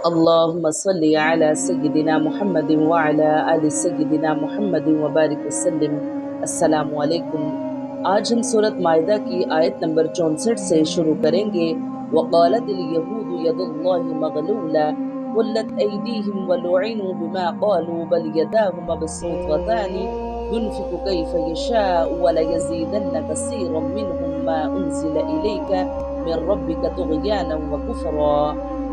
اللهم صل على سيدنا محمد وعلى آل سيدنا محمد وبارک وسلم۔ السلام علیکم۔ آج ہم سورۃ مائدہ کی آیت نمبر 64 سے شروع کریں گے۔ وقالت اليهود يد الله مغلولة غلت أيديهم ولعنوا بما قالوا بل يداه مبسوطتان ينفق كيف يشاء وليزيدن كثيرا منهم ما أنزل إليك من ربك طغيانا وكفرا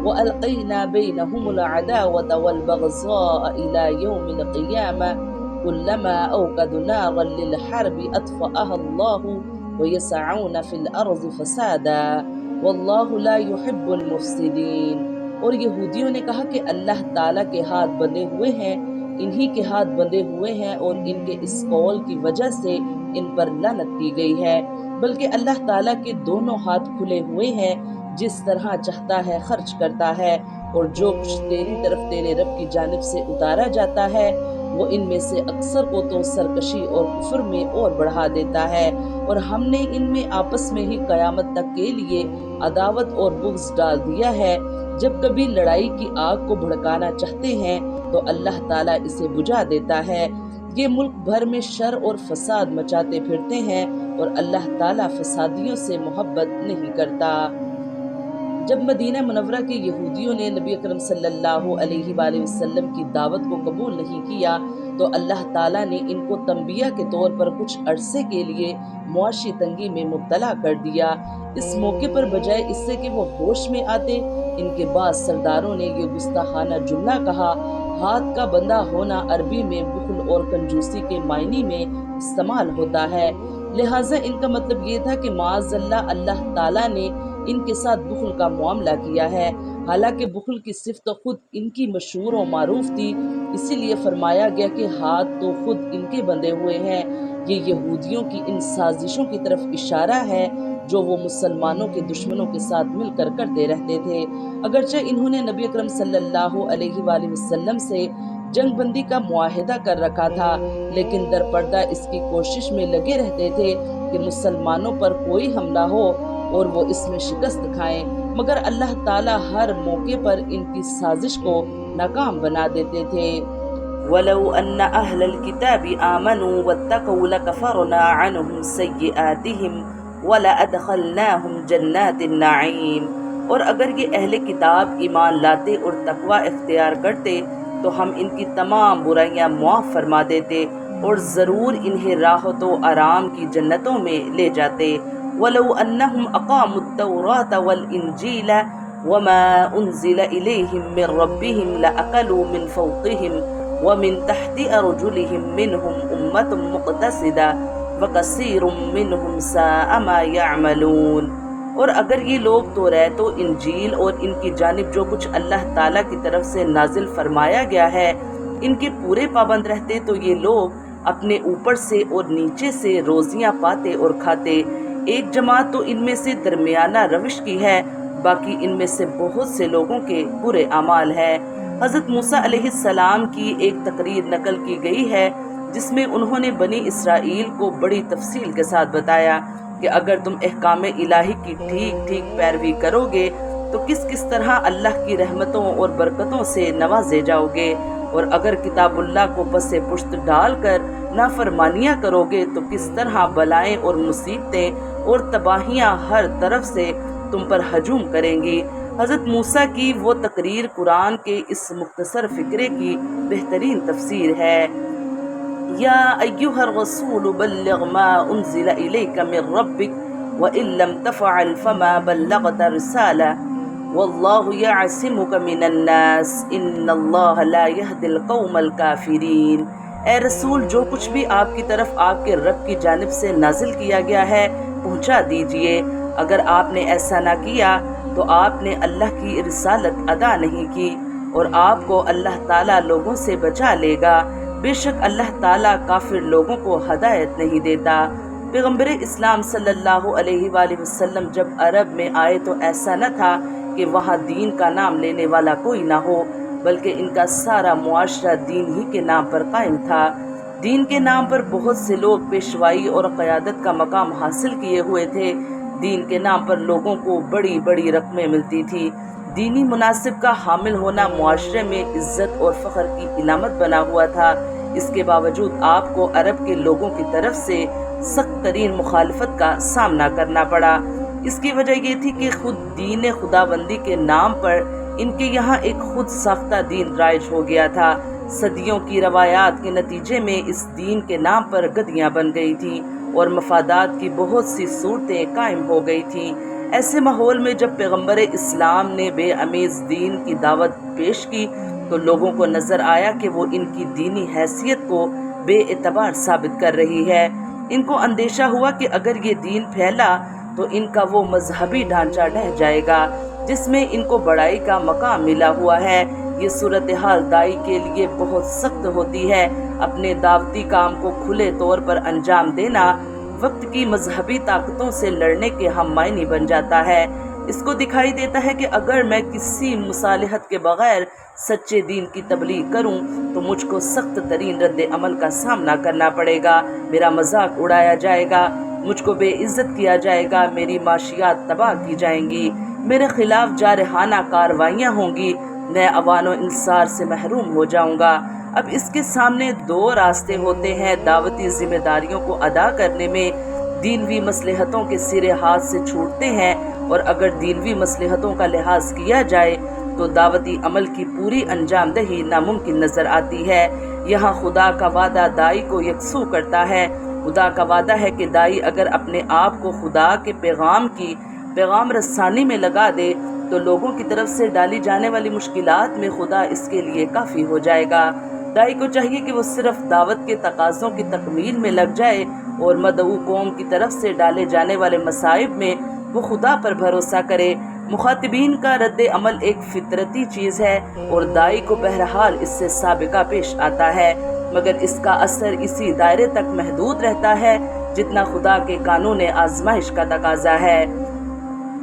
وألقينا بينهم العداوة والبغضاء إلى يوم القيامة كلما أوقدوا نارا للحرب أطفأها الله ويسعون في الأرض فسادا والله لا يحب المفسدين۔ اور یہودیوں نے کہا کہ اللہ تعالیٰ کے ہاتھ بندھے ہوئے ہیں، انہی کے ہاتھ بندھے ہوئے ہیں اور ان کے اس قول کی وجہ سے ان پر لعنت کی گئی ہے، بلکہ اللہ تعالیٰ کے دونوں ہاتھ کھلے ہوئے ہیں، جس طرح چاہتا ہے خرچ کرتا ہے، اور جو کچھ تیری طرف تیرے رب کی جانب سے اتارا جاتا ہے وہ ان میں سے اکثر کو تو سرکشی اور کفر میں اور بڑھا دیتا ہے، اور ہم نے ان میں آپس میں ہی قیامت تک کے لیے عداوت اور بغض ڈال دیا ہے۔ جب کبھی لڑائی کی آگ کو بھڑکانا چاہتے ہیں تو اللہ تعالیٰ اسے بجھا دیتا ہے۔ یہ ملک بھر میں شر اور فساد مچاتے پھرتے ہیں، اور اللہ تعالیٰ فسادیوں سے محبت نہیں کرتا۔ جب مدینہ منورہ کے یہودیوں نے نبی اکرم صلی اللہ علیہ وآلہ وسلم کی دعوت کو قبول نہیں کیا تو اللہ تعالیٰ نے ان کو تنبیہ کے طور پر کچھ عرصے کے لیے معاشی تنگی میں مبتلا کر دیا۔ اس موقع پر بجائے اس سے کہ وہ ہوش میں آتے، ان کے بعض سرداروں نے یہ گستاخانہ جملہ کہا۔ ہاتھ کا بندہ ہونا عربی میں بخل اور کنجوسی کے معنی میں استعمال ہوتا ہے، لہٰذا ان کا مطلب یہ تھا کہ معاذ اللہ تعالیٰ نے ان کے ساتھ بخل کا معاملہ کیا ہے، حالانکہ بخل کی صفت خود ان کی مشہور و معروف تھی، اسی لیے فرمایا گیا کہ ہاتھ تو خود ان کے بندھے ہوئے ہیں۔ یہ یہودیوں کی ان سازشوں کی طرف اشارہ ہے جو وہ مسلمانوں کے دشمنوں کے ساتھ مل کر کرتے رہتے تھے۔ اگرچہ انہوں نے نبی اکرم صلی اللہ علیہ وآلہ وسلم سے جنگ بندی کا معاہدہ کر رکھا تھا، لیکن در پردہ اس کی کوشش میں لگے رہتے تھے کہ مسلمانوں پر کوئی حملہ ہو اور وہ اس میں شکست کھائیں، مگر اللہ تعالیٰ ہر موقع پر ان کی سازش کو ناکام بنا دیتے تھے۔ وَلَوْ أَنَّ أَهْلَ الْكِتَابِ آمَنُوا وَاتَّقَوْا لَكَفَرْنَا عَنْهُمْ سَيِّئَاتِهِمْ وَلَأَدْخَلْنَاهُمْ جَنَّاتِ النَّعِيمِ، اور اگر یہ اہل کتاب ایمان لاتے اور تقوی اختیار کرتے تو ہم ان کی تمام برائیاں معاف فرما دیتے اور ضرور انہیں راحت و آرام کی جنتوں میں لے جاتے۔ وَلَوْ أَنَّهُمْ أَقَامُوا التَّوْرَاةَ وَالْإِنْجِيلَ وَمَا أُنزِلَ إِلَيْهِمْ مِنْ رَبِّهِمْ لَأَكَلُوا مِنْ فَوْقِهِمْ وَمِنْ تَحْتِ أَرْجُلِهِمْ مِنْهُمْ أُمَّةٌ مُقْتَصِدَةٌ وَكَثِيرٌ مِنْهُمْ سَاءَ مَا يَعْمَلُونَ۔ اور اگر یہ لوگ توریت و انجیل اور ان کی جانب جو کچھ اللہ تعالیٰ کی طرف سے نازل فرمایا گیا ہے ان کے پورے پابند رہتے تو یہ لوگ اپنے اوپر سے اور نیچے سے روزیاں پاتے اور کھاتے۔ ایک جماعت تو ان میں سے درمیانہ روش کی ہے، باقی ان میں سے بہت سے لوگوں کے برے اعمال ہیں۔ حضرت موسیٰ علیہ السلام کی ایک تقریر نقل کی گئی ہے جس میں انہوں نے بنی اسرائیل کو بڑی تفصیل کے ساتھ بتایا کہ اگر تم احکام الہی کی ٹھیک ٹھیک پیروی کرو گے تو کس کس طرح اللہ کی رحمتوں اور برکتوں سے نوازے جاؤ گے، اور اگر کتاب اللہ کو پس پشت ڈال کر نافرمانیاں کرو گے تو کس طرح بلائیں اور مصیبتیں اور تباہیاں ہر طرف سے تم پر ہجوم کریں گی۔ حضرت موسیٰ کی وہ تقریر قرآن کے اس مختصر فقرے کی بہترین تفسیر ہے۔ یا ایھا الرسول بلغ ما انزل الیک من ربک وان لم تفعل فما بلغت رسالہ واللہ یعصمک من الناس ان اللہ لا یہدی القوم الکافرین۔ اے رسول، جو کچھ بھی آپ کی طرف آپ کے رب کی جانب سے نازل کیا گیا ہے پہنچا دیجئے، اگر آپ نے ایسا نہ کیا تو آپ نے اللہ کی رسالت ادا نہیں کی اور آپ کو اللہ تعالیٰ لوگوں سے بچا لے گا، بے شک اللہ تعالیٰ کافر لوگوں کو ہدایت نہیں دیتا۔ پیغمبر اسلام صلی اللہ علیہ وآلہ وسلم جب عرب میں آئے تو ایسا نہ تھا کہ وہاں دین کا نام لینے والا کوئی نہ ہو، بلکہ ان کا سارا معاشرہ دین ہی کے نام پر قائم تھا۔ دین کے نام پر بہت سے لوگ پیشوائی اور قیادت کا مقام حاصل کیے ہوئے تھے۔ دین کے نام پر لوگوں کو بڑی بڑی رقمیں ملتی تھی، دینی مناسب کا حامل ہونا معاشرے میں عزت اور فخر کی علامت بنا ہوا تھا۔ اس کے باوجود آپ کو عرب کے لوگوں کی طرف سے سخت ترین مخالفت کا سامنا کرنا پڑا۔ اس کی وجہ یہ تھی کہ خود دین خداوندی کے نام پر ان کے یہاں ایک خود ساختہ دین رائج ہو گیا تھا۔ صدیوں کی روایات کے نتیجے میں اس دین کے نام پر گدیاں بن گئی تھیں اور مفادات کی بہت سی صورتیں قائم ہو گئی تھیں۔ ایسے ماحول میں جب پیغمبر اسلام نے بے امیز دین کی دعوت پیش کی تو لوگوں کو نظر آیا کہ وہ ان کی دینی حیثیت کو بے اعتبار ثابت کر رہی ہے۔ ان کو اندیشہ ہوا کہ اگر یہ دین پھیلا تو ان کا وہ مذہبی ڈھانچہ ڈھہ جائے گا جس میں ان کو بڑائی کا مقام ملا ہوا ہے۔ یہ صورتحال دائی کے لیے بہت سخت ہوتی ہے۔ اپنے دعوتی کام کو کھلے طور پر انجام دینا وقت کی مذہبی طاقتوں سے لڑنے کے ہم معنی بن جاتا ہے۔ اس کو دکھائی دیتا ہے کہ اگر میں کسی مصالحت کے بغیر سچے دین کی تبلیغ کروں تو مجھ کو سخت ترین رد عمل کا سامنا کرنا پڑے گا، میرا مذاق اڑایا جائے گا، مجھ کو بے عزت کیا جائے گا، میری معاشیات تباہ کی جائیں گی، میرے خلاف جارحانہ کارروائیاں ہوں گی، میں اوان و انصار سے محروم ہو جاؤں گا۔ اب اس کے سامنے دو راستے ہوتے ہیں، دعوتی ذمہ داریوں کو ادا کرنے میں دینوی مصلحتوں کے سرے ہاتھ سے چھوٹتے ہیں، اور اگر دینوی مصلحتوں کا لحاظ کیا جائے تو دعوتی عمل کی پوری انجام دہی ناممکن نظر آتی ہے۔ یہاں خدا کا وعدہ دائی کو یکسو کرتا ہے۔ خدا کا وعدہ ہے کہ دائی اگر اپنے آپ کو خدا کے پیغام رسانی میں لگا دے تو لوگوں کی طرف سے ڈالی جانے والی مشکلات میں خدا اس کے لیے کافی ہو جائے گا۔ دائی کو چاہیے کہ وہ صرف دعوت کے تقاضوں کی تکمیل میں لگ جائے اور مدعو قوم کی طرف سے ڈالے جانے والے مصائب میں وہ خدا پر بھروسہ کرے۔ مخاطبین کا رد عمل ایک فطرتی چیز ہے اور دائی کو بہرحال اس سے سابقہ پیش آتا ہے، مگر اس کا اثر اسی دائرے تک محدود رہتا ہے جتنا خدا کے قانون آزمائش کا تقاضا ہے۔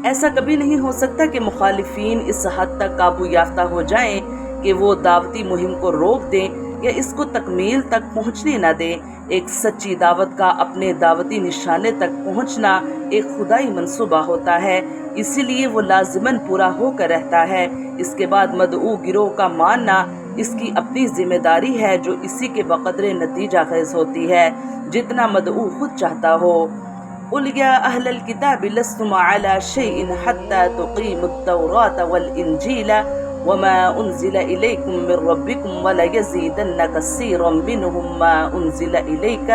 ایسا کبھی نہیں ہو سکتا کہ مخالفین اس حد تک قابو یافتہ ہو جائیں کہ وہ دعوتی مہم کو روک دیں یا اس کو تکمیل تک پہنچنے نہ دیں۔ ایک سچی دعوت کا اپنے دعوتی نشانے تک پہنچنا ایک خدائی منصوبہ ہوتا ہے، اسی لیے وہ لازماً پورا ہو کر رہتا ہے۔ اس کے بعد مدعو گروہ کا ماننا اس کی اپنی ذمہ داری ہے جو اسی کے بقدر نتیجہ خیز ہوتی ہے جتنا مدعو خود چاہتا ہو۔ قُلْ يَا أَهْلَ الْكِتَابِ لَسْتُمْ عَلَى شَيْءٍ حَتَّى تُقِيمُوا التَّوْرَاةَ وَالْإِنْجِيلَ وَمَا أُنْزِلَ إِلَيْكُمْ مِنْ رَبِّكُمْ وَلَيَزِيدَنَّ كَثِيرًا مِّنْهُمْ مَا أُنْزِلَ إِلَيْكَ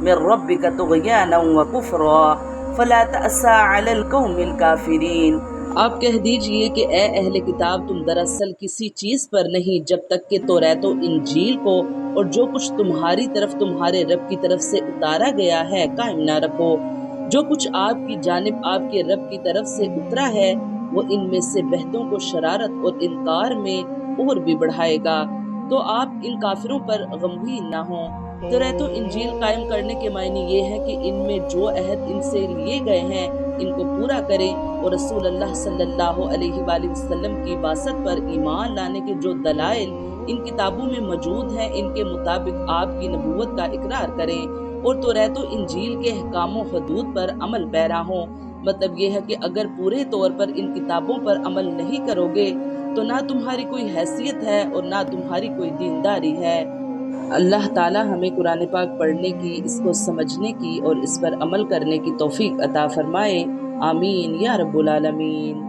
مِنْ رَبِّكَ طُغْيَانًا وَكُفْرًا فَلَا تَأْسَ عَلَى الْقَوْمِ الْكَافِرِينَ۔ آپ کہہ دیجئے کہ اے اہل کتاب، تم دراصل کسی چیز پر نہیں جب تک کہ توریت و انجیل کو اور جو کچھ تمہاری طرف تمہارے رب کی طرف سے اتارا گیا ہے قائم نہ رکھو۔ جو کچھ آپ کی جانب آپ کے رب کی طرف سے اترا ہے وہ ان میں سے بہتوں کو شرارت اور انکار میں اور بھی بڑھائے گا، تو آپ ان کافروں پر غمگین نہ ہوں۔ توریت و انجیل قائم کرنے کے معنی یہ ہے کہ ان میں جو عہد ان سے لیے گئے ہیں ان کو پورا کریں، اور رسول اللہ صلی اللہ علیہ وآلہ وسلم کی بعثت پر ایمان لانے کے جو دلائل ان کتابوں میں موجود ہیں ان کے مطابق آپ کی نبوت کا اقرار کریں، اور توریت و انجیل کے احکام و حدود پر عمل پیرا ہوں۔ مطلب یہ ہے کہ اگر پورے طور پر ان کتابوں پر عمل نہیں کرو گے تو نہ تمہاری کوئی حیثیت ہے اور نہ تمہاری کوئی دینداری ہے۔ اللہ تعالی ہمیں قرآن پاک پڑھنے کی، اس کو سمجھنے کی اور اس پر عمل کرنے کی توفیق عطا فرمائے۔ آمین یا رب العالمین۔